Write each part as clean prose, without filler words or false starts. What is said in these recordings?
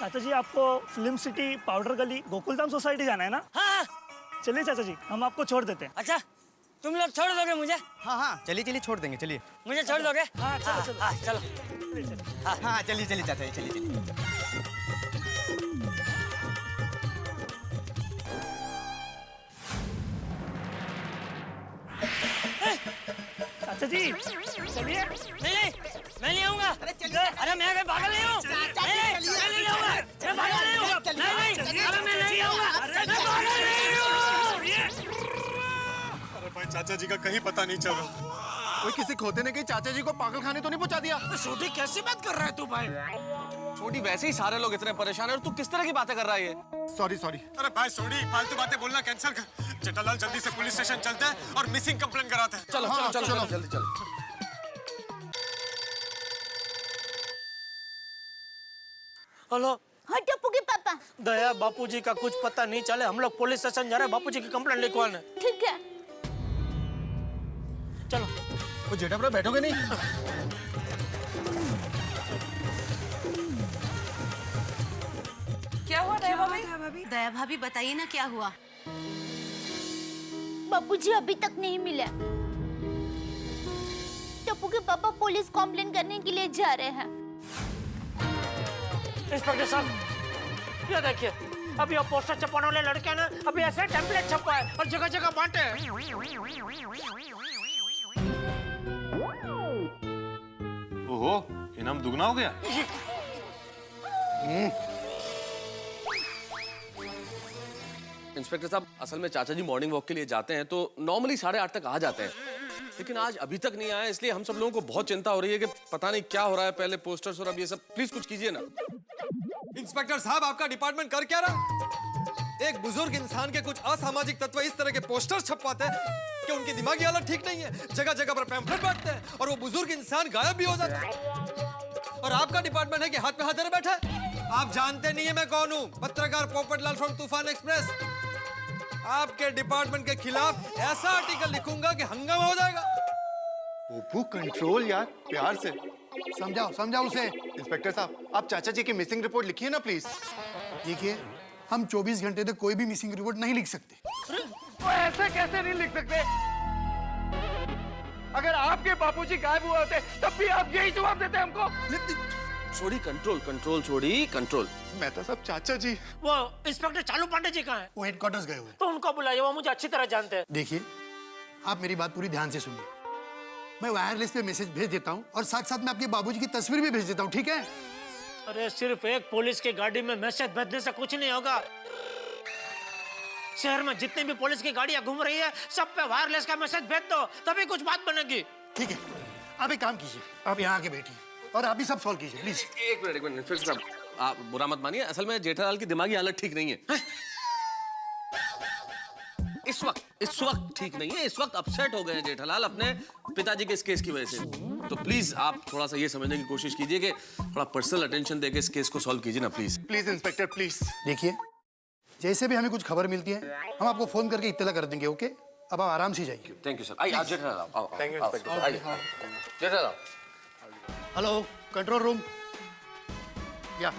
चाचा जी आपको film city, powder गली, गोकुलधाम सोसाइटी जाना है ना? हाँ। चलिए चाचा जी, हम आपको छोड़ देते हैं। अच्छा, तुम लोग छोड़ दोगे मुझे? हाँ हाँ चलिए चलिए छोड़ देंगे, चलिए। मुझे छोड़ दोगे? हाँ चलो चलो हाँ चलो। चलिए, चलिए। हाँ चलिए चलिए चाचा जी, चलिए चलिए। चाचा जी चलिए। नहीं, मैं नहीं आऊंगा। अरे मैं कोई पागल नहीं हूँ। मैं नहीं आऊंगा। मैं पागल नहीं हूँ। नहीं, अरे मैं नहीं आऊंगा। मैं पागल नहीं हूँ। अरे भाई चाचा जी का कहीं पता नहीं चल रहा। कोई किसी खोते ने कहीं चाचा जी को पागल खाने तो नहीं पहुंचा दिया? छोटी कैसी बात कर रहा है तू भाई? छोटी वैसे ही सारे लोग इतने परेशान है और तू किस तरह की बातें कर रहा है ये? Sorry sorry. अरे भाई सोनी, फालतू बातें बोलना कैंसिल कर। जेठालाल जल्दी से पुलिस स्टेशन चलते हैं और मिसिंग कंप्लेंट कराते हैं। चलो हाँ, चलो चलो जल्दी चलो। हेलो हाँ टप्पू के पापा। दया, बापूजी का कुछ पता नहीं चले, हम लोग पुलिस स्टेशन जा रहे हैं बापूजी की कंप्लेंट लिखवाने। ठीक है। चलो। वो जेठा ब्रो बैठोगे नहीं? क्या हुआ दया भाभी? दया भाभी बताइए ना क्या हुआ? बापूजी अभी तक नहीं मिले। टप्पू के पापा पुलिस कंप्लेंट करने के लिए जा रहे हैं। इंस्पेक्टर साहब, ये देखिए, अभी ये पोस्टर छपाने वाले लड़के ना अभी ऐसे टेम्पलेट छपवाए और जगह जगह बांटे हैं। ओहो, इनाम दुगना हो गया। इंस्पेक्टर साहब, असल में चाचा जी मॉर्निंग वॉक के लिए जाते हैं तो नॉर्मली 8:30 तक आ जाते हैं, लेकिन आज अभी तक नहीं आए, इसलिए हम सब लोगों को बहुत चिंता हो रही है कि पता नहीं क्या हो रहा है। पहले पोस्टर्स और अब ये सब, प्लीज कुछ कीजिए ना। इंस्पेक्टर साहब, आपका डिपार्टमेंट कर क्या रहा? एक बुजुर्ग इंसान के कुछ असामाजिक तत्व इस तरह के पोस्टर्स छपवाते हैं कि उनकी दिमागी हालत ठीक नहीं है, जगह जगह पर पैम्फलेट बांटते हैं और वो बुजुर्ग इंसान गायब भी हो जाता है। और आपका डिपार्टमेंट है कि हाथ पे हाथ धरे बैठा है। आप जानते नहीं है मैं कौन हूँ? पत्रकार पोपटलाल फ्रॉम तूफान एक्सप्रेस। आपके डिपार्टमेंट के खिलाफ ऐसा आर्टिकल लिखूंगा कि हंगामा हो जाएगा। ओप्पू कंट्रोल यार, प्यार से समझाओ समझाओ उसे। इंस्पेक्टर साहब, आप चाचा जी की मिसिंग रिपोर्ट लिखिए ना प्लीज। देखिए, हम 24 घंटे तक कोई भी मिसिंग रिपोर्ट नहीं लिख सकते। तो ऐसे कैसे नहीं लिख सकते? अगर आपके बापूजी गायब हुए होते तब भी आप यही जवाब देते हमको। छोड़ी, कंट्रोल कंट्रोल, छोड़ी कंट्रोल। मैं तो सब चाचा जी। वो इंस्पेक्टर चालू पांडे जी कहाँ हैं? वो हेडक्वार्टर्स गए हुए। तो उनको बुलाइए, वो मुझे अच्छी तरह जानते हैं। देखिए, आप मेरी बात पूरी ध्यान से सुनिए। मैं वायरलेस पे मैसेज भेज देता हूँ और साथ साथ में आपके बाबूजी की तस्वीर भी भेज देता हूँ, ठीक है? अरे सिर्फ एक पुलिस की गाड़ी में मैसेज भेजने से कुछ नहीं होगा। शहर में जितनी भी पुलिस की गाड़ियां घूम रही है, सब पे वायरलेस का मैसेज भेज दो, तभी कुछ बात बनेगी। ठीक है, आप एक काम कीजिए, आप यहाँ आके बैठिए और आप ही सब सॉल्व कीजिए प्लीज। एक मिनट इंस्पेक्टर साहब, आप बुरा मत मानिए, असल में जेठालाल की दिमागी हालत ठीक नहीं है। इस वक्त ठीक नहीं है। इस वक्त अपसेट हो गए हैं जेठालाल अपने पिताजी के इस केस की वजह से। तो प्लीज आप थोड़ा सा ये समझने की कोशिश कीजिए कि थोड़ा पर्सनल अटेंशन देके इस केस को सॉल्व कीजिए ना प्लीज। Please inspector please. देखिए, जैसे भी हमें कुछ खबर मिलती है हम आपको फोन करके इत्तला कर देंगे, ओके? अब आप आराम से जाइए। Thank you sir. आइए आप जेठालाल आओ। Thank you inspector. आइए जेठालाल। हेलो कंट्रोल रूम, या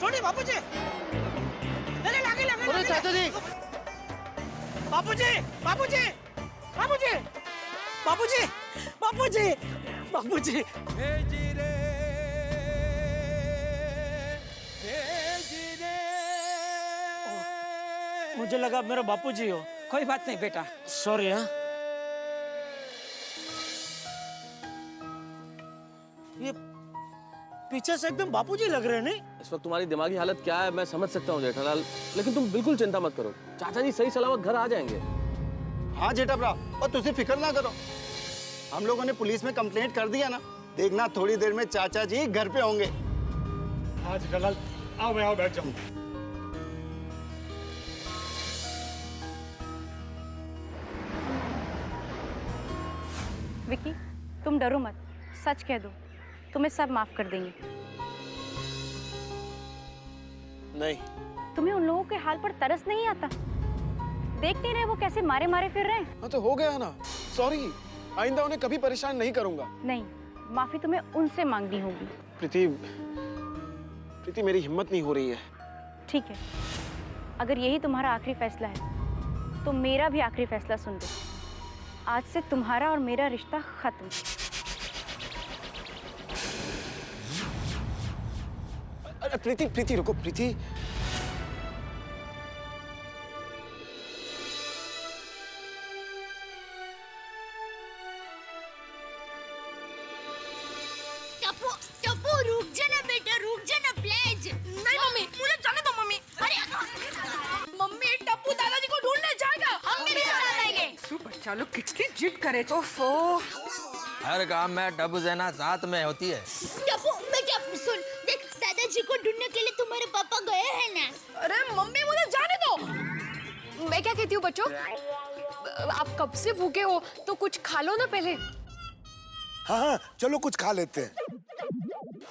छोड़ी बापूजी, अरे लगे चाचा जी, बापूजी, बापूजी, बापूजी, बापूजी, बापूजी, बापूजी। मुझे लगा मेरा बापूजी हो। कोई बात नहीं बेटा। सॉरी। हाँ, ये पीछे से एकदम बापूजी लग रहे हैं नहीं? इस वक्त तुम्हारी दिमागी हालत क्या है मैं समझ सकता हूँ जेठालाल, लेकिन तुम बिल्कुल चिंता मत करो, चाचा जी सही सलामत घर आ जाएंगे। हाँ जेठा ब्रा, और तुझे फिक्र ना करो, हम लोगों ने पुलिस में कंप्लेंट कर दिया ना, देखना थोड़ी देर में चाचा जी घर पे होंगे। हाँ जेठालाल, आओ मैं आओ बैठ जाऊँ। विकी, तुम डरो मत, सच कह दो, तुम्हें सब माफ कर देंगे। नहीं। तुम्हें उन लोगों के हाल पर तरस नहीं आता? देख नहीं रहे वो कैसे मारे मारे फिर रहे हैं? हाँ तो हो गया ना, सॉरी। आइंदा उन्हें कभी परेशान नहीं करूंगा। नहीं, माफी तुम्हें उनसे मांगनी होगी। प्रीति मेरी हिम्मत नहीं हो रही है। ठीक है, अगर यही तुम्हारा आखिरी फैसला है तो मेरा भी आखिरी फैसला सुन लो। आज से तुम्हारा और मेरा रिश्ता खत्म। अरे प्रीति रुको प्रीति। टप्पू रुक जाना बेटा, रुक जाना प्लीज। नहीं मम्मी, मुझे जाने दो मम्मी। अरे मम्मी, टप्पू दादाजी को ढूंढने जाएगा। हम भी साथ आएंगे। बच्चा लोग कितनी जिद करे तो हर काम में टप्पू सेना साथ में होती है। टप्पू बेटा सुन, देख दादाजी को ढूंढने के लिए तुम्हारे पापा गए हैं ना। अरे मम्मी, मुझे जाने दो। मैं क्या कहती हूँ बच्चों, आप कब से भूखे हो तो कुछ खा लो ना पहले। हाँ, चलो कुछ खा लेते हैं।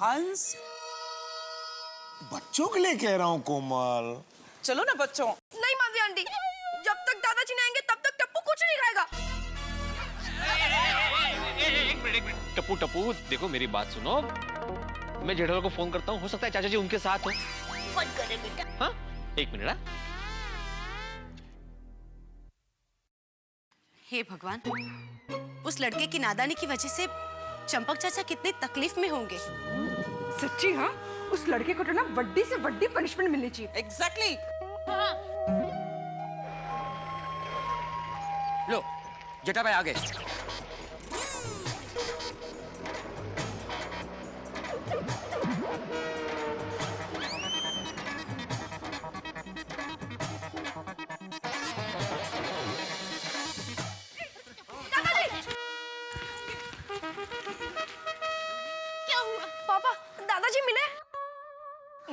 हंस, बच्चों के लिए कह रहा हूँ कोमल। चलो ना बच्चों। नहीं माजी आंटी, जब तक दादाजी नहीं आएंगे तब तक टप्पू कुछ नहीं खाएगा। एक मिनट टप्पू देखो मेरी बात सुनो। मैं जेठालाल को फोन करता हूँ, हो सकता है चाचा जी उनके साथ हो। फोन करे बेटा। हाँ, एक मिनट। हाँ, हे भगवान, उस लड़के की नादानी की वजह से चंपक चाचा कितनी तकलीफ में होंगे। सच्ची? हाँ, उस लड़के को तो ना बड्डी से बड्डी पनिशमेंट मिलनी चाहिए। एग्जैक्टली। लो जेठा भाई आगे। पापा, दादाजी मिले?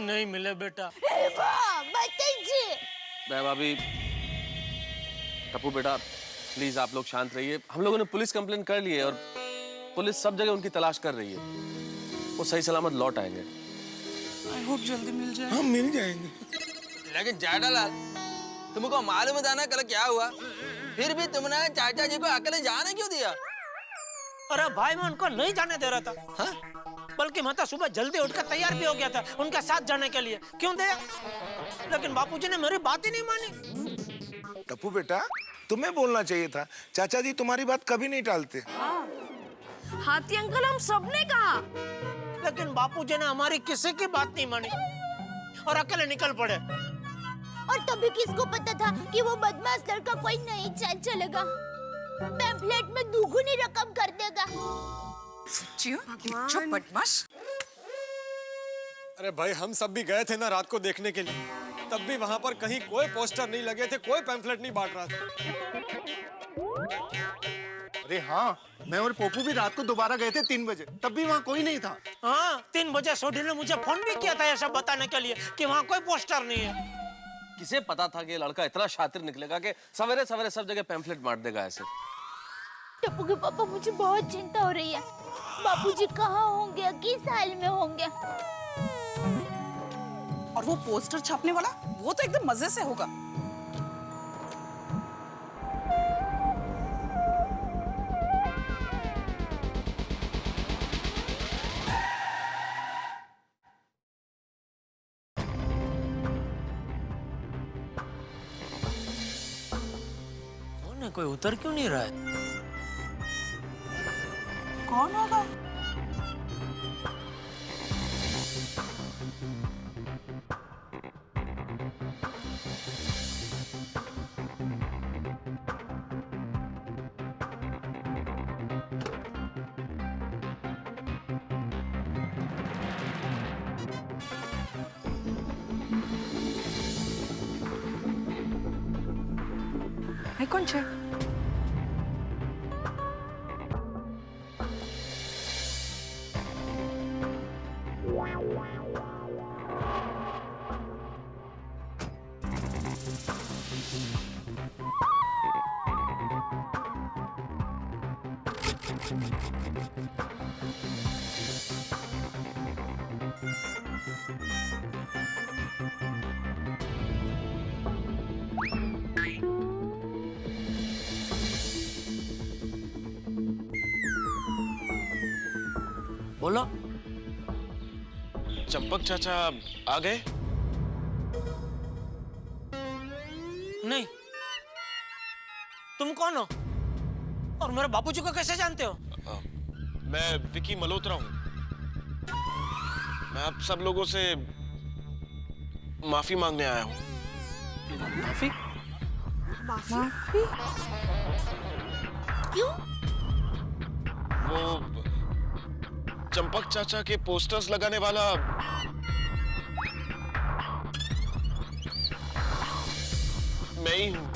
नहीं मिले बेटा। भाभी, टप्पू बेटा प्लीज आप लोग शांत रहिए। हम लोगों ने पुलिस कंप्लेंट कर ली है और पुलिस सब जगह उनकी तलाश कर रही है। वो सही सलामत लौट आएंगे। आई होप जल्दी मिल जाए। हम मिल जाएंगे। लेकिन जेठालाल, तुमको मालूम था ना कल क्या हुआ? फिर भी तुमने चाचा जी को अकेले जाने क्यों दिया? अरे भाई, मैं उनको नहीं जाने दे रहा था। हाँ? बल्कि मैं तो सुबह जल्दी उठकर तैयार भी हो गया था उनके साथ जाने के लिए। क्यों दिया? लेकिन बापूजी ने मेरी बात ही नहीं मानी। टप्पू बेटा, तुम्हें बोलना चाहिए था। चाचा जी तुम्हारी बात कभी नहीं टालते। हाथी अंकल, हम सबने कहा। लेकिन बापूजी ने हमारी किसी की बात नहीं मानी और अकेले निकल पड़े। और तभी किसको पता था कि वो बदमाश लड़का कोई नई चाल चलेगा, पैम्फलेट में दुगुनी रकम कर देगा। सच्ची बदमाश। अरे भाई, हम सब भी गए थे ना रात को देखने के लिए, तब भी वहां पर कहीं कोई पोस्टर नहीं लगे थे, कोई पैम्फलेट नहीं बांट रहा था। अरे हाँ, मैं और पोपू भी रात को दोबारा गए थे 3 बजे, तब भी वहाँ कोई नहीं था। हाँ, 3 बजे सोडी ने मुझे फोन भी किया था ये सब बताने के लिए कि वहाँ कोई पोस्टर नहीं है। किसे पता था कि ये लड़का इतना शातिर निकलेगा कि सवेरे सवेरे सब जगह पैम्फलेट बांट देगा ऐसे। टप्पू के पापा, मुझे बहुत चिंता हो रही है। बापूजी कहाँ होंगे, किस हाल में होंगे? और वो पोस्टर छापने वाला, वो तो एकदम मजे से होगा। कौन है? कोई उतर क्यों नहीं रहा है? कौन होगा? कौन है? बोलो। चंपक चाचा आ गए? नहीं। तुम कौन हो और मेरे बापूजी को कैसे जानते हो? मैं विकी मल्होत्रा हूँ। मैं आप सब लोगों से माफी मांगने आया हूँ। माफी? माफी? क्यों? वो चंपक चाचा के पोस्टर्स लगाने वाला मैं ही हूँ।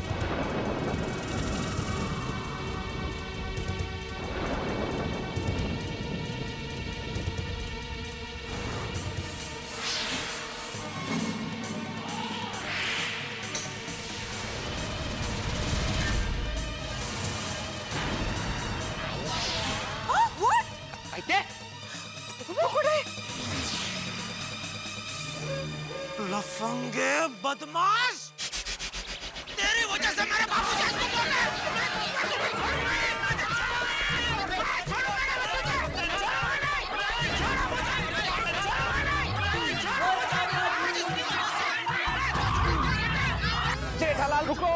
लफंगे बदमाश, तेरी वजह से मेरे बाबूजी को बोल रहे जेठालाल रुको।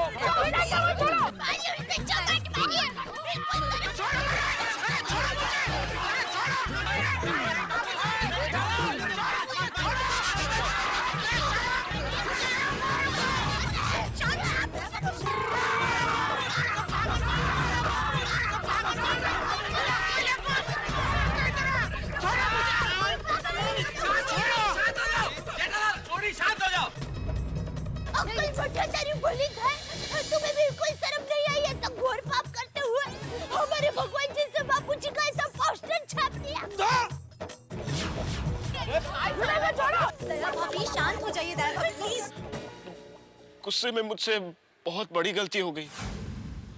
तेरी भली है, तुम्हें बिल्कुल शर्म नहीं आई ऐसा घोर पाप करते हुए हमारे भगवान जी से बापूजी का ऐसा पोस्टर छाप दिया। भाभी शांत हो जाइए दया प्लीज। गुस्से में मुझसे बहुत बड़ी गलती हो गई।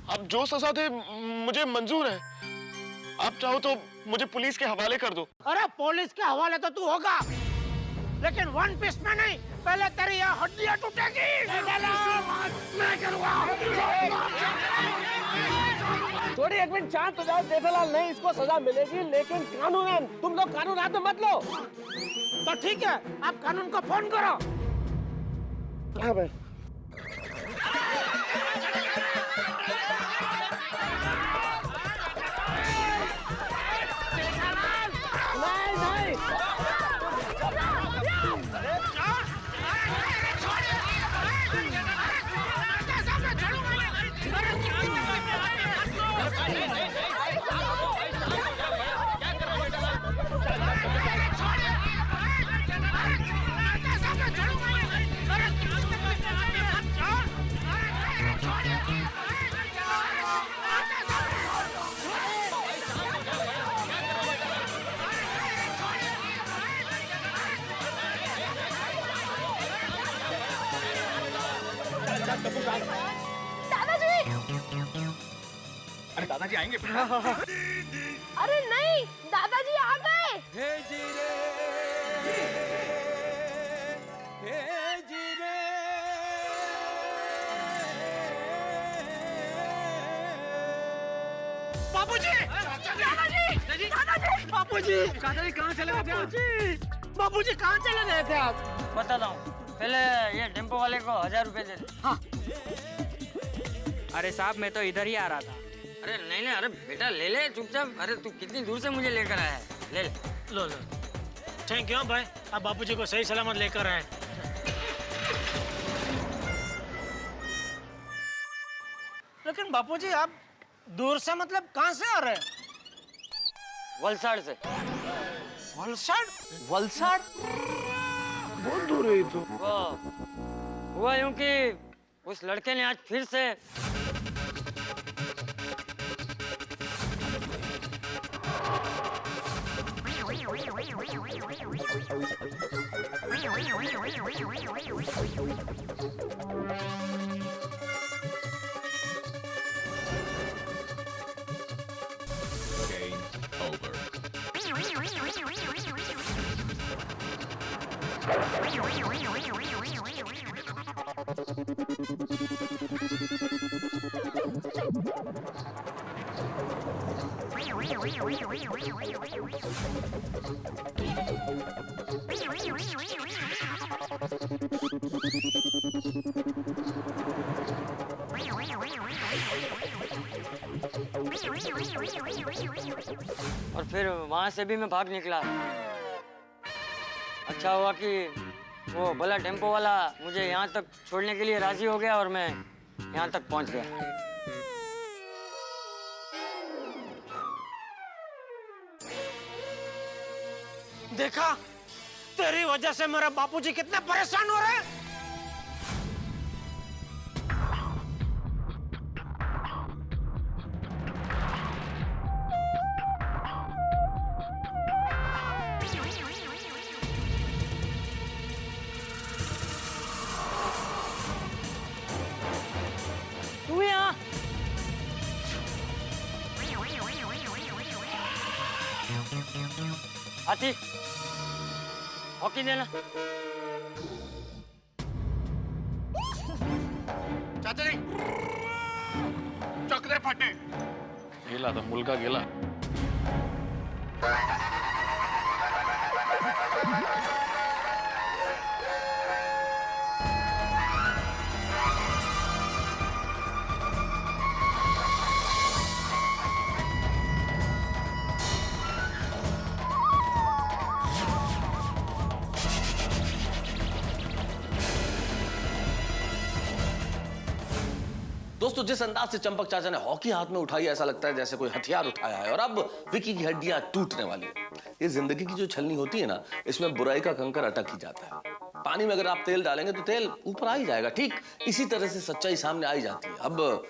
अब जो सजा दे मुझे मंजूर है। आप चाहो तो मुझे पुलिस के हवाले कर दो। अरे पुलिस के हवाले तो तू होगा, लेकिन वन पीस में नहीं। पहले तेरी यहाँ हड्डियाँ टूटेगी। मैं करूँगा। थोड़ी एक मिनट शांत हो जाओ जेठालाल। नहीं, इसको सजा मिलेगी, लेकिन कानूनन तुम लोग कानून हाथ में मत लो। तो ठीक है, आप कानून को फोन करो। हाँ भाई। दादाजी! अरे दादाजी आएंगे। अरे नहीं, दादाजी आ गए। बाबूजी! दादाजी! दादाजी! बाबूजी! दादाजी कहाँ चले गए थे? बाबूजी कहाँ चले गए थे आप? बताता हूँ। पहले ये टेम्पो वाले को 1000 रुपए दे दे। हाँ। अरे साहब मैं तो इधर ही आ रहा था। अरे नहीं नहीं, अरे बेटा ले ले चुपचाप। अरे तू कितनी दूर से मुझे लेकर आया है, ले ले। लो लो। थैंक यू भाई, आप बाबूजी को सही सलामत लेकर आए। लेकिन बापूजी आप दूर से मतलब कहाँ से आ रहे हैं? वलसाड़ से। वलसाड़? वलसाड़? बहुत दूर है ये तो। हुआ यूं कि उस लड़के ने आज फिर से और फिर वहां से भी मैं भाग निकला। अच्छा हुआ कि वो भला टेम्पो वाला मुझे यहाँ तक छोड़ने के लिए राजी हो गया और मैं यहाँ तक पहुँच गया। देखा, तेरी वजह से मेरे बापूजी कितने परेशान हो रहे हैं। तू यहाँ हाथी हॉकी देना। चाचा जी चक्रे फटे। गेला तर मुलगा गेला. दोस्तों, जिस अंदाज से चंपक चाचा ने हॉकी हाथ में उठाई, ऐसा लगता है जैसे कोई हथियार उठाया है और अब विकी की हड्डियां टूटने वाली है। ये जिंदगी की जो छलनी होती है ना, इसमें बुराई का कंकर अटक ही जाता है। पानी में अगर आप तेल डालेंगे तो तेल ऊपर आ ही जाएगा। ठीक इसी तरह से सच्चाई सामने आ ही जाती है। अब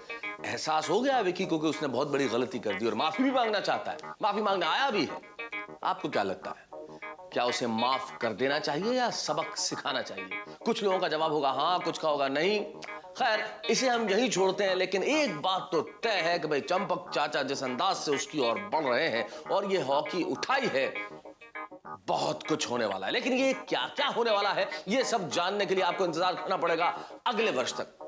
एहसास हो गया है विकी को कि उसने बहुत बड़ी गलती कर दी और माफी भी मांगना चाहता है। माफी मांगने आया भी है। आपको क्या लगता है, क्या उसे माफ कर देना चाहिए या सबक सिखाना चाहिए? कुछ लोगों का जवाब होगा हाँ, कुछ का होगा नहीं। खैर, इसे हम यहीं छोड़ते हैं, लेकिन एक बात तो तय है कि भाई चंपक चाचा जिस अंदाज से उसकी ओर बढ़ रहे हैं और ये हॉकी उठाई है, बहुत कुछ होने वाला है। लेकिन ये क्या क्या होने वाला है, ये सब जानने के लिए आपको इंतजार करना पड़ेगा अगले वर्ष तक।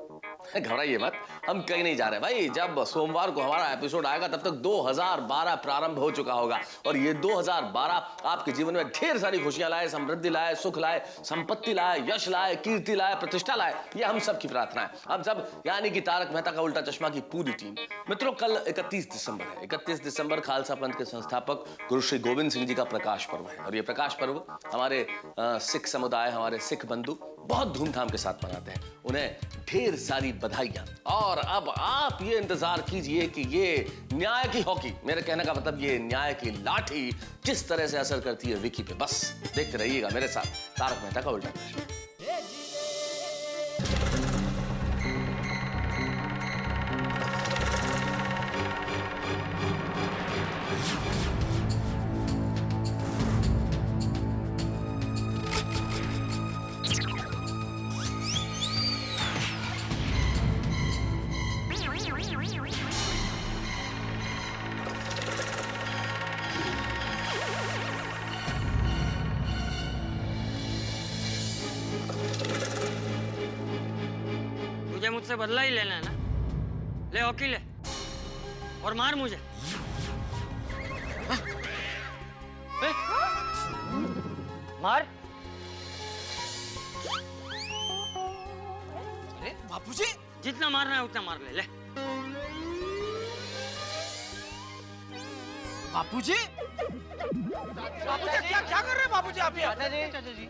घबराइए मत, हम कहीं नहीं जा रहे भाई। जब सोमवार को हमारा एपिसोड आएगा तब तक 2012 प्रारंभ हो चुका होगा और ये 2012 आपके जीवन में ढेर सारी खुशियां लाए, समृद्धि लाए, सुख लाए, संपत्ति लाए, यश लाए, कीर्ति लाए, प्रतिष्ठा लाए। ये हम सब की प्रार्थना है। हम सब यानी कि तारक मेहता का उल्टा चश्मा की पूरी टीम। मित्रों, कल 31 दिसंबर है। 31 दिसंबर खालसा पंथ के संस्थापक गुरु श्री गोविंद सिंह जी का प्रकाश पर्व है और ये प्रकाश पर्व हमारे सिख समुदाय, हमारे सिख बंधु बहुत धूमधाम के साथ मनाते हैं। उन्हें ढेर सारी बधाइयां। और अब आप ये इंतजार कीजिए कि ये न्याय की हॉकी, मेरे कहने का मतलब ये न्याय की लाठी किस तरह से असर करती है विकी पे। बस देखते रहिएगा मेरे साथ तारक मेहता का उल्टा चश्मा। मुझसे बदला ही लेना है ना, ले हॉकी ले और मार मुझे। मार। अरे बापूजी, जितना मारना है उतना मार ले। बापूजी, बापूजी क्या क्या कर रहे हैं बापूजी आप ये? चाचा जी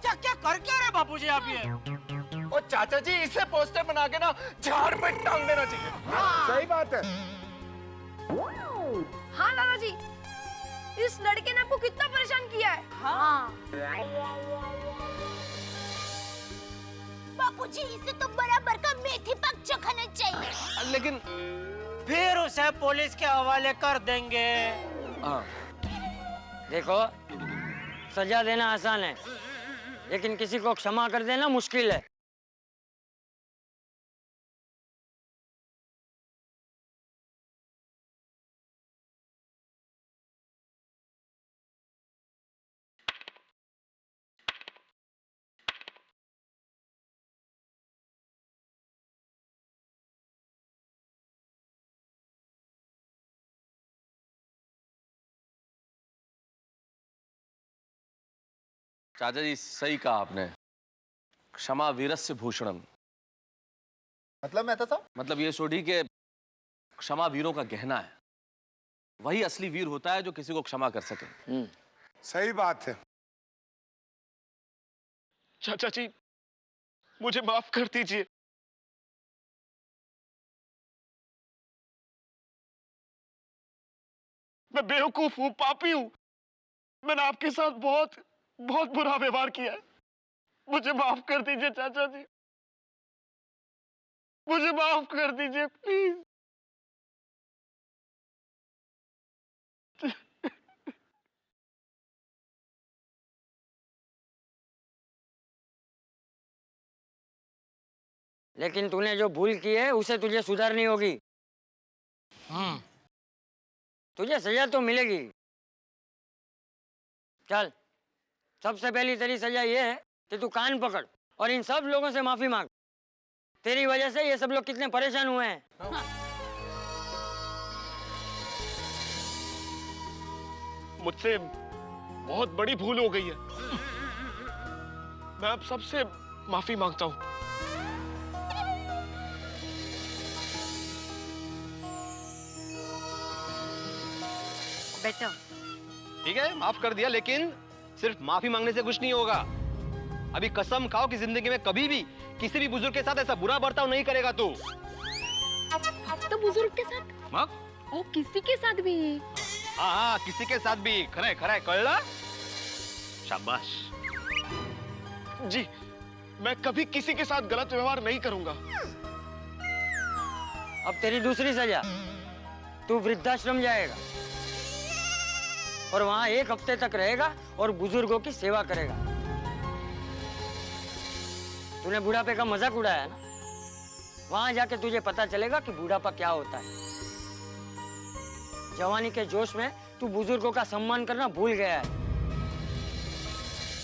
क्या क्या कर क्या रहे हैं बापूजी आप ये? और चाचा जी, इसे पोस्टर बना के ना झाड़ में टांग देना चाहिए। सही बात है। हाँ लाला जी, इस लड़के ने आपको कितना परेशान किया है। हाँ। बापूजी, इसे तो बराबर का मेथी पाक चखाना चाहिए। लेकिन फिर उसे पुलिस के हवाले कर देंगे। देखो, सजा देना आसान है, लेकिन किसी को क्षमा कर देना मुश्किल है। चाचा जी सही कहा आपने, क्षमा वीरस्य भूषणम। मतलब मेहता साहब? मतलब ये सोढ़ी के क्षमा वीरों का गहना है, वही असली वीर होता है जो किसी को क्षमा कर सके। सही बात है। चाचा जी मुझे माफ कर दीजिए। मैं बेवकूफ हूँ, पापी हूँ। मैंने आपके साथ बहुत बहुत बुरा व्यवहार किया है। मुझे माफ कर दीजिए चाचा जी, मुझे माफ कर दीजिए प्लीज। लेकिन तूने जो भूल की है उसे तुझे सुधारनी होगी। तुझे सजा तो मिलेगी। चल, सबसे पहली तेरी सजा ये है कि तू कान पकड़ और इन सब लोगों से माफी मांग। तेरी वजह से ये सब लोग कितने परेशान हुए हैं। मुझसे बहुत बड़ी भूल हो गई है। मैं आप सबसे माफी मांगता हूँ। बेटा ठीक है, माफ कर दिया, लेकिन सिर्फ माफी मांगने से कुछ नहीं होगा। अभी कसम खाओ कि जिंदगी में कभी भी किसी भी बुजुर्ग के साथ ऐसा बुरा बर्ताव नहीं करेगा तू। अब तो बुजुर्ग के साथ ओ किसी के साथ भी। हाँ, किसी के साथ भी। खरे खरे कळला? शाबाश। जी, मैं कभी किसी के साथ गलत व्यवहार नहीं करूंगा। अब तेरी दूसरी सजा, तू वृद्धाश्रम जाएगा और वहां 1 हफ्ते तक रहेगा और बुजुर्गों की सेवा करेगा। तूने बुढ़ापे का मजाक उड़ाया ना, वहां जाके तुझे पता चलेगा कि बुढ़ापा क्या होता है। जवानी के जोश में तू बुजुर्गों का सम्मान करना भूल गया है।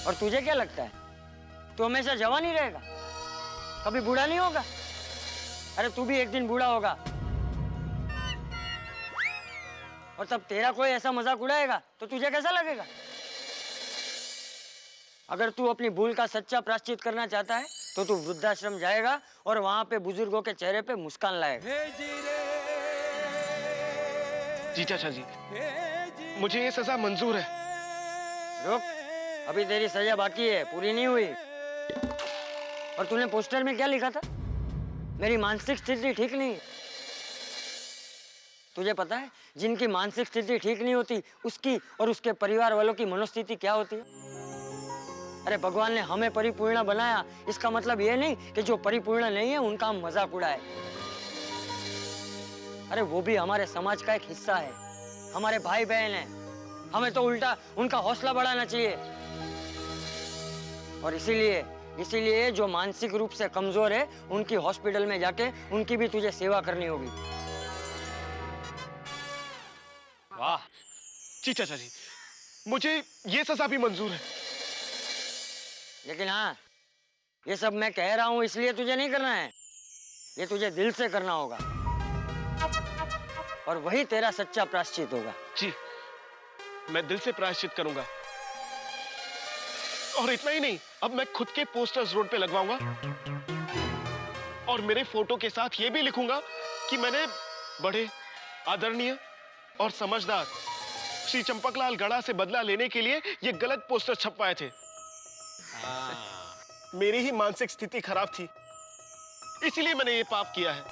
और तुझे क्या लगता है तू हमेशा जवान ही रहेगा, कभी बूढ़ा नहीं होगा? अरे तू भी एक दिन बूढ़ा होगा और तब तेरा कोई ऐसा मजाक उड़ाएगा तो तुझे कैसा लगेगा? अगर तू अपनी भूल का सच्चा प्रायश्चित करना चाहता है तो तू वृद्धाश्रम जाएगा और वहां पे बुजुर्गों के चेहरे पे मुस्कान लाएगा। जी चाचा जी, मुझे ये सजा मंजूर है। रुक, अभी तेरी सजा बाकी है, पूरी नहीं हुई। और तूने पोस्टर में क्या लिखा था? मेरी मानसिक स्थिति ठीक नहीं है। तुझे पता है जिनकी मानसिक स्थिति ठीक नहीं होती उसकी और उसके परिवार वालों की मनोस्थिति क्या होती है? अरे भगवान ने हमें परिपूर्ण बनाया, इसका मतलब ये नहीं कि जो परिपूर्ण नहीं है उनका हम मजाक उड़ाए। अरे वो भी हमारे समाज का एक हिस्सा है, हमारे भाई बहन है। हमें तो उल्टा उनका हौसला बढ़ाना चाहिए। और इसीलिए जो मानसिक रूप से कमजोर है उनकी हॉस्पिटल में जाके उनकी भी तुझे सेवा करनी होगी। वाह जी चाचा जी, मुझे ये सजा भी मंजूर है। लेकिन हाँ, ये सब मैं कह रहा हूं इसलिए तुझे नहीं करना है, ये तुझे दिल से करना होगा और वही तेरा सच्चा प्रायश्चित होगा। जी, मैं दिल से प्रायश्चित करूंगा। और इतना ही नहीं, अब मैं खुद के पोस्टर्स रोड पे लगवाऊंगा और मेरे फोटो के साथ ये भी लिखूंगा कि मैंने बड़े आदरणीय और समझदार श्री चंपकलाल गढ़ा से बदला लेने के लिए ये गलत पोस्टर छपवाए थे। मेरी ही मानसिक स्थिति खराब थी, इसलिए मैंने ये पाप किया है।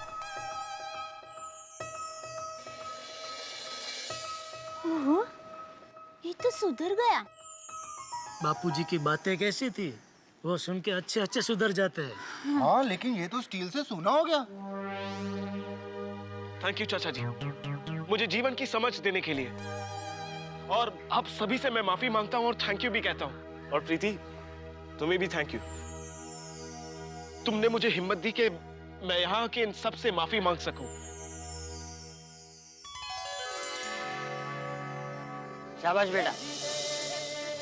ओहो, ये तो सुधर गया। बापूजी की बातें कैसी थी? वो सुन के अच्छे अच्छे सुधर जाते हैं। हाँ, लेकिन ये तो स्टील से सूना हो गया। थैंक यू चाचा जी, मुझे जीवन की समझ देने के लिए। और आप सभी से मैं माफी मांगता हूँ और थैंक यू भी कहता हूँ। और प्रीति, तुम्हें भी थैंक यू। तुमने मुझे हिम्मत दी कि मैं यहाँ के इन सब से माफी मांग सकूं। शाबाश बेटा।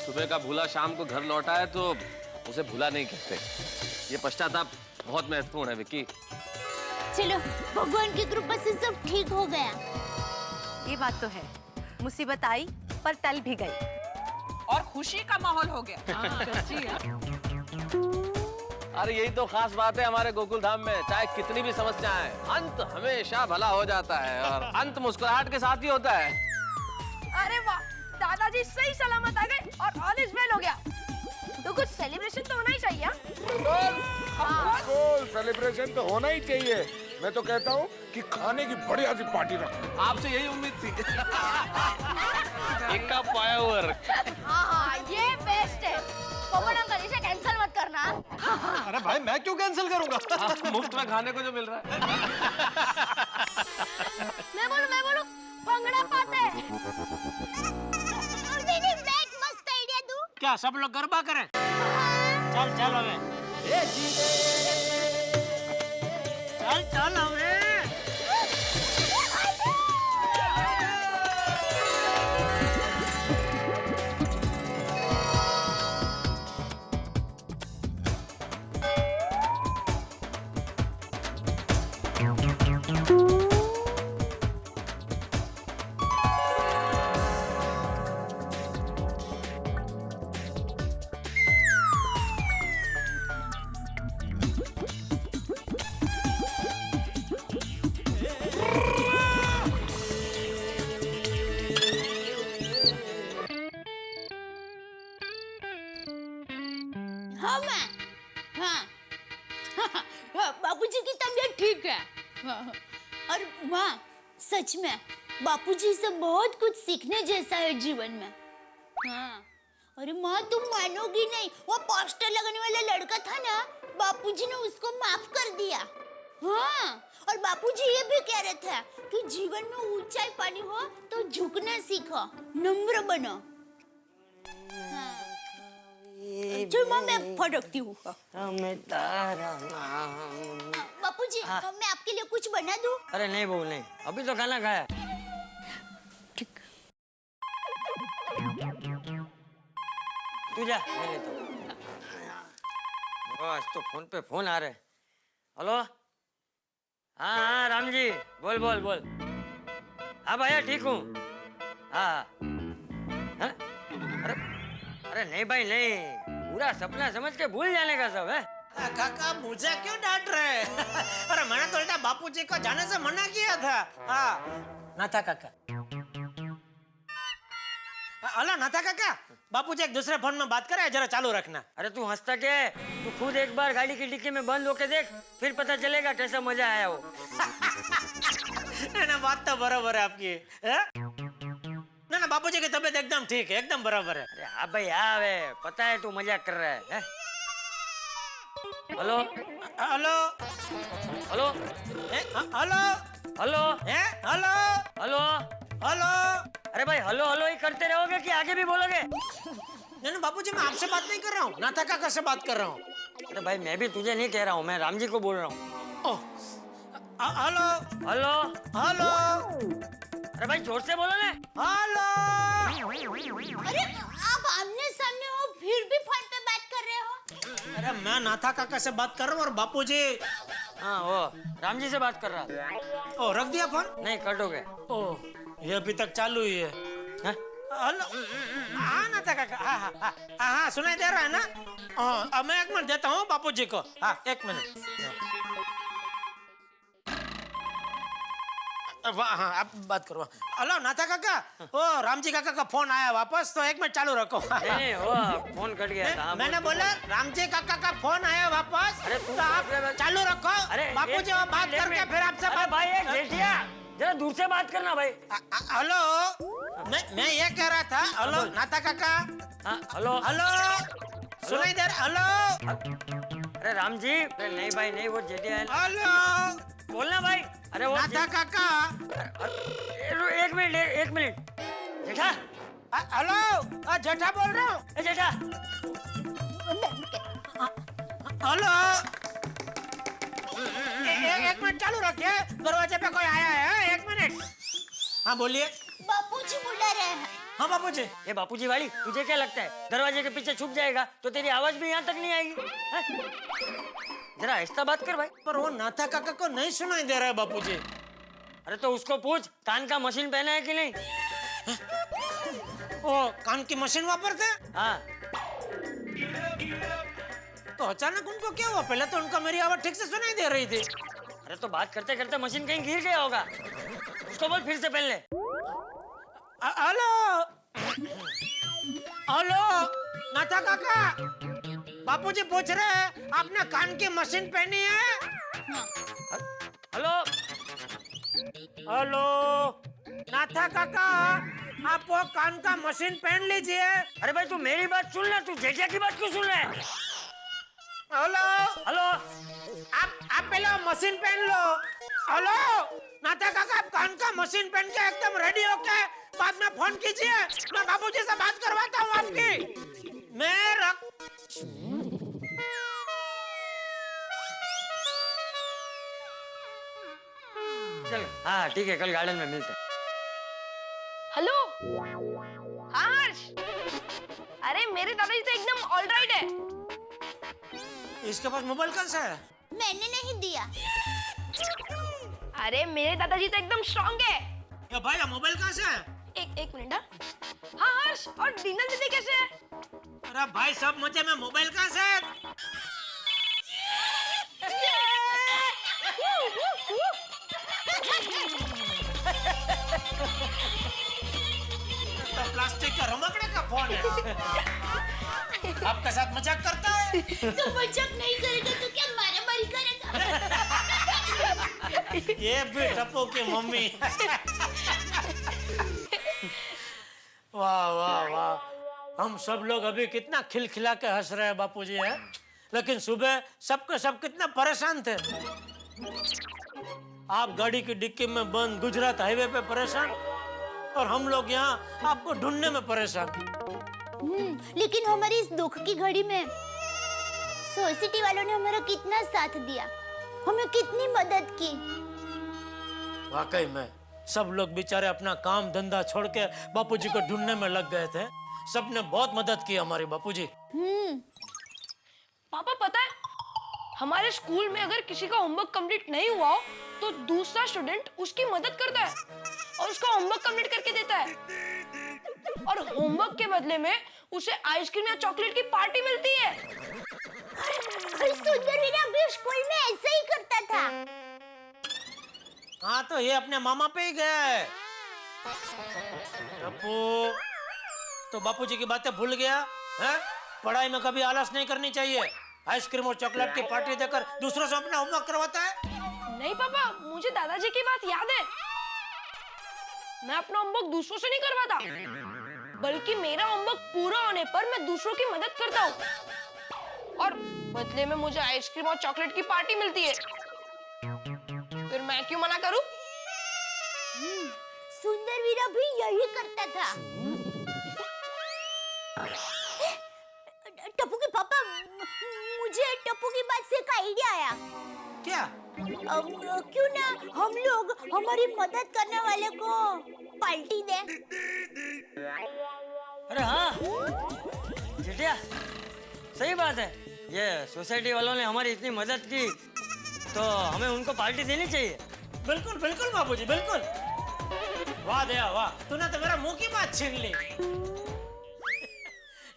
सुबह का भूला शाम को घर लौटा है तो उसे भूला नहीं कहते। ये पश्चाताप बहुत महत्वपूर्ण है विक्की। चलो, भगवान की कृपा से सब ठीक हो गया। ये बात तो है, मुसीबत आई पर टल भी गई। और खुशी का माहौल हो गया। सच्ची है। अरे यही तो खास बात है हमारे गोकुल धाम में, चाहे कितनी भी समस्या है, अंत हमेशा भला हो जाता है और अंत मुस्कुराहट के साथ ही होता है। अरे वाह, दादाजी सही सलामत आ गए और ऑल इज वेल हो गया। तो कुछ सेलिब्रेशन तो होना ही चाहिए। बिल्कुल सेलिब्रेशन तो होना ही चाहिए। मैं तो कहता हूँ कि खाने की बढ़िया सी पार्टी रखो। आपसे यही उम्मीद थी। एक का फायरवर्क। हाँ, ये बेस्ट है। पवन अंकल, इसे कैंसिल मत करना। अरे भाई मैं क्यों कैंसिल करूंगा? मुफ्त में खाने को जो मिल रहा है। मैं बोलूं, भंगड़ा पाते। मस्त आइडिया दूं। क्या सब लोग गरबा करें? चल चल हमें। चल चल हमें। हाँ मैं, हाँ बापूजी की तबीयत ठीक है। और माँ, सच में बापूजी से बहुत कुछ सीखने जैसा है जीवन में। हाँ, अरे माँ तुम मानोगी नहीं, वो पोस्टर लगाने वाला लड़का था ना, बापूजी ने उसको माफ कर दिया। हाँ, और बापूजी ये भी कह रहे थे कि जीवन में ऊंचाई पानी हो तो झुकना सीखो, नम्र बनो। चल माँ, मैं फटकती हूँ। बापूजी, मैं आपके लिए कुछ बना दूँ? अरे नहीं बहू नहीं, अभी तो खाना खाया। ठीक। तू जा, मैं लेता हूँ। आज तो फोन पे फोन आ रहे। हेलो, हाँ हाँ राम जी, बोल बोल बोल। हाँ भैया ठीक हूँ। हाँ हाँ, अरे नहीं भाई नहीं, पूरा सपना समझ के भूल जाने का सब है। काका मुझे क्यों डांट रहे? अरे मैंने तो उल्टा बापूजी को जाने से मना किया था। हाँ ना था काका। हेलो ना था काका, बापूजी एक दूसरे फोन में बात करे, जरा चालू रखना। अरे तू हंसता क्या है? तू खुद एक बार गाड़ी की डिक्की में बंद होके देख, फिर पता चलेगा कैसा मजा आया वो। ना बात तो बराबर है आपकी है? ना बापूजी की तबीयत एकदम ठीक है, एकदम बराबर है। अरे हाँ भाई हाँ वे, पता है तू मजाक कर रहा है? Hello hello hello hello hello hello hello hello. अरे भाई हेलो हेलो ही करते रहोगे कि आगे भी बोलोगे? नहीं बापूजी, मैं आपसे बात नहीं कर रहा हूँ, नाथा काका से बात कर रहा हूँ। अरे भाई मैं भी तुझे नहीं कह रहा हूँ, मैं राम जी को बोल रहा हूँ। Hello hello hello. अरे भाई जोर से बोलो ना। हेलो। अरे आप आमने सामने हो फिर भी फोन पे बात कर रहे हो? अरे मैं नाथा काका से बात कर रहा हूँ और बापूजी। हाँ वो राम जी से बात कर रहा था। ओ रख दिया फोन? नहीं कट हो गया। ओ ये अभी तक चालू ही है। हेलो हाँ नाथा काका, हाँ हाँ हाँ हाँ सुनाई दे रहा है ना? हाँ मैं एक मिनट देता हूँ बापूजी को। हाँ एक मिनट। हाँ आप बात करो। हेलो नाथा काका, ओ राम जी काका का फोन आया वापस, तो एक मिनट चालू रखो। नहीं वो फोन कट गया था। मैंने बोला राम जी काका का फोन आया वापस, तो आप चालू रखो। अरे बापूजी वो बात करके फिर आपसे बात। भाई एक जेठिया जरा दूर से बात करना भाई। हेलो मैं ये कह रहा था। हेलो नाथा काका। हेलो हेलो सुनाई दे रहा? हेलो। अरे राम जी नहीं भाई नहीं, वो जेठिया है। हेलो बोलना भाई। अरे वो नाथा काका। एक मिनट जेठा। हेलो जेठा बोल रहा हूँ। जेठा हेलो एक मिनट चालू रखिए, दरवाजे पे कोई आया है। एक मिनट। हाँ बोलिए। बापूजी बुला रहे हैं। हाँ बापूजी। ये बापूजी वाली तुझे क्या लगता है दरवाजे के पीछे छुप जाएगा तो तेरी आवाज भी यहाँ तक नहीं आएगी? जरा ऐसा बात कर भाई। पर वो नाथा काका को नहीं सुनाई दे रहा है बापूजी। अरे तो उसको पूछ कान का मशीन पहना है कि नहीं? वो कान की मशीन वापरते? हाँ। तो अचानक उनको क्या हुआ? पहले तो उनका मेरी आवाज ठीक से सुनाई दे रही थी। अरे तो बात करते करते मशीन कहीं गिर गया होगा, उसको बोल फिर से पहले। हेलो हेलो नाथा काका, बापूजी पूछ रहे हैं आपने कान की मशीन पहनी है? हेलो हेलो नाथा काका, आप वो कान का मशीन पहन लीजिए। अरे भाई तू मेरी बात सुन ले, तू जेठिया की बात क्यों सुन रहा है? हेलो हेलो, आप पहले मशीन पहन लो। हेलो नाथा काका, आप कान का मशीन पहन के एकदम रेडी होके बाद में फोन कीजिए, मैं बाबूजी से बात करवाता हूँ आपकी। मैं रख चल हाँ ठीक है, कल गार्डन में मिलते हैं। हेलो हाँ हर्ष, अरे मेरे दादाजी तो एकदम ऑलराइट है। इसके पास मोबाइल कौन सा है? मैंने नहीं दिया। अरे मेरे दादाजी तो एकदम स्ट्रांग है। या भाई मोबाइल कहाँ से है? एक मिनट। हाँ हर्ष, और डीनल दीदी कैसे है? अरे भाई सब मजे में, मोबाइल कहाँ से है? तो प्लास्टिक का रमकड़े का फोन है। आपके साथ मजाक करता है? तो मजाक नहीं करेगा तो क्या मारामारी करेगा? ये भी टप्पू की मम्मी। वाह वाह वाह, हम सब लोग अभी कितना खिलखिला के हंस रहे हैं बापूजी है, लेकिन सुबह सबके सब कितना परेशान थे। आप गाड़ी की डिक्की में बंद गुजरात हाईवे पे परेशान, और हम लोग यहाँ आपको ढूंढने में परेशान। लेकिन हमारी इस दुख की घड़ी में सोसाइटी वालों ने हमारा कितना साथ दिया, हमें कितनी मदद की। वाकई में सब लोग बेचारे अपना काम धंधा छोड़ के बापूजी को ढूंढने में लग गए थे। सबने बहुत मदद की हमारे बापूजी। पापा पता है, हमारे स्कूल में अगर किसी का होमवर्क कंप्लीट नहीं हुआ हो तो दूसरा स्टूडेंट उसकी मदद करता है और उसका होमवर्क कंप्लीट करके देता है, और होमवर्क के बदले में उसे आइसक्रीम या चॉकलेट की पार्टी मिलती है। सुंदर वीरा भी स्कूल में ऐसा ही करता था। हाँ तो ये अपने मामा पे ही गया है। टप्पू तो बापूजी की बातें भूल गया है? पढ़ाई में कभी आलस नहीं करनी चाहिए। आइसक्रीम और चॉकलेट की पार्टी देकर दूसरों से अपना होमवर्क करवाता है। नहीं पापा, मुझे दादाजी की बात याद है। मैं अपना होमवर्क दूसरों से नहीं करवाता, बल्कि मेरा होमवर्क पूरा होने पर मैं दूसरों की मदद करता हूँ, और बदले में मुझे आइसक्रीम और चॉकलेट की पार्टी मिलती है। फिर मैं क्यों मना करूं? सुंदर वीरा भी यही करता था। टप्पू के पापा, मुझे टप्पू की बात से एक आइडिया आया। क्या? क्यों ना हम लोग हमारी मदद करने वाले को पार्टी दें? अरे हाँ जेठिया, सही बात है। ये सोसाइटी वालों ने हमारी इतनी मदद की तो हमें उनको पार्टी देनी चाहिए। बिल्कुल बिल्कुल बाबूजी, बिल्कुल। वाह दया वाह, तूने तो मेरा मुंह की बात छीन ली।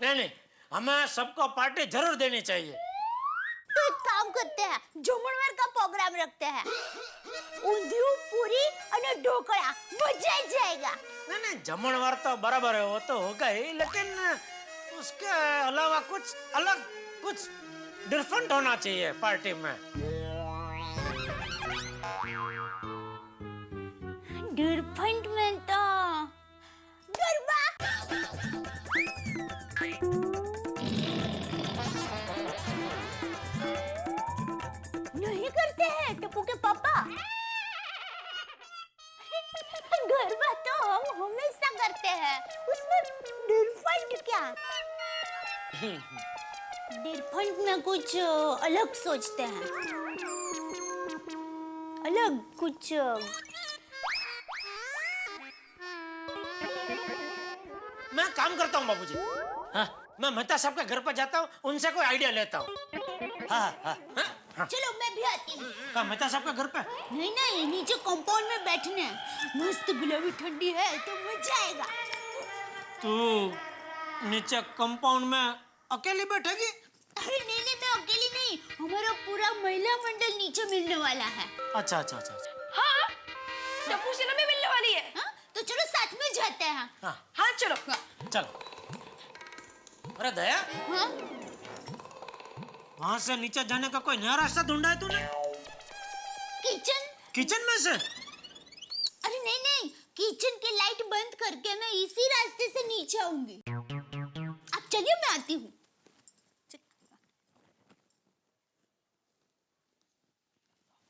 नहीं, हमें सबको पार्टी जरूर देनी चाहिए। तो एक काम करते हैं, झुमरवर का प्रोग्राम रखते हैं। ऊंधिયું पूरी और ढोकळा, मजा आ जाएगा। नहीं, जमणवार तो बराबर है, वो तो होगा ही, लेकिन उसके अलावा कुछ अलग, कुछ डिफरेंट होना चाहिए पार्टी में। डिफरेंट में तो गरबा। नहीं करते हैं टप्पू के पापा? गरबा तो हम हमेशा करते हैं, उसमें डिफरेंट क्या? डिफरेंट में कुछ अलग सोचते हैं, अलग कुछ। मैं काम करता हूँ बाबूजी। हाँ, मैं मेहता साहब के घर पर जाता हूँ, उनसे कोई आइडिया लेता हूँ। हाँ। चलो मैं भी आती हूँ। कहाँ मेहता साहब के घर पे? नहीं, नीचे कंपाउंड में बैठने। मस्त गुलाबी ठंडी है तो मजा आएगा। तू नीचे कंपाउंड में अकेली बैठेगी? अरे नहीं नहीं, मैं अकेली नहीं, हमारा पूरा महिला मंडल नीचे मिलने वाला है। अच्छा अच्छा अच्छा अच्छा। हाँ, टप्पू सेना भी मिलने वाली है। हाँ? तो चलो साथ में जाते हैं। हाँ चलो। चलो। अरे दया, हाँ? वहाँ से नीचे जाने का कोई नया रास्ता ढूंढा है तूने? किचन? किचन में से? अरे नहीं नहीं, किचन की लाइट बंद करके मैं इसी रास्ते से नीचे आऊंगी। आप चलिए, मैं आती हूँ।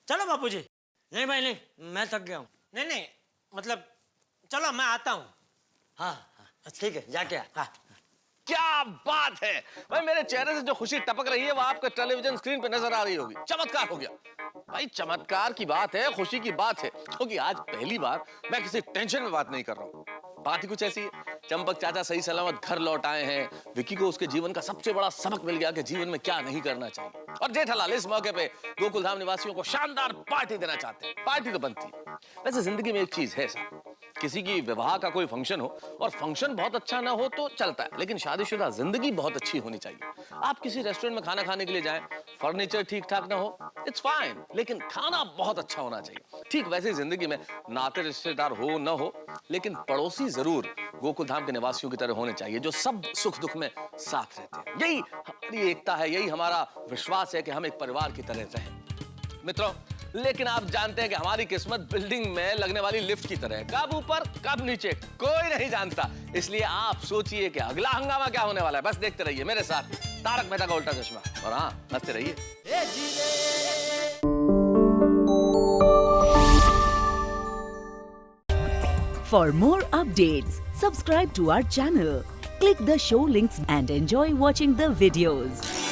चलो बापूजी। नहीं भाई नहीं, मैं थक गया हूँ। नहीं नहीं, मतलब चलो मैं आता हूँ। हाँ हाँ ठीक है, जाके आ। हाँ। क्या बात है भाई, मेरे चेहरे से जो खुशी टपक रही है वो आपके टेलीविजन स्क्रीन पे नजर आ रही होगी। चमत्कार हो गया भाई, चमत्कार की बात है, खुशी की बात है, क्योंकि आज पहली बार मैं किसी टेंशन में बात नहीं कर रहा हूँ। बात ही कुछ ऐसी है, चंपक चाचा सही सलामत घर लौट आए हैं। विक्की को उसके जीवन का सबसे बड़ा सबक मिल गया कि जीवन में क्या नहीं करना चाहिए, और जेठालाल इस मौके पे गोकुलधाम निवासियों को शानदार पार्टी देना चाहते हैं। पार्टी तो बनती है। वैसे जिंदगी में एक चीज है साहब, किसी की विवाह का कोई फंक्शन हो और फंक्शन बहुत अच्छा ना हो तो चलता है, लेकिन शादीशुदा जिंदगी बहुत अच्छी होनी चाहिए। आप किसी रेस्टोरेंट में खाना खाने के लिए जाएं, फर्नीचर ठीक ठाक ना हो, इट्स फाइन, लेकिन खाना बहुत अच्छा होना चाहिए। ठीक वैसे जिंदगी में नाते रिश्तेदार हो ना हो, लेकिन पड़ोसी जरूर गोकुलधाम के निवासियों की तरह होने चाहिए, जो सब सुख दुख में साथ रहते हैं। यही हमारी एकता है, यही हमारा विश्वास है कि हम एक परिवार की तरह रहें। मित्रों, लेकिन आप जानते हैं कि हमारी किस्मत बिल्डिंग में लगने वाली लिफ्ट की तरह है, कब ऊपर कब नीचे कोई नहीं जानता। इसलिए आप सोचिए कि अगला हंगामा क्या होने वाला है। बस देखते रहिए मेरे साथ तारक मेहता का उल्टा चश्मा, और हाँ, हंसते रहिए। For more updates, subscribe to our channel, click the show links and enjoy watching the videos.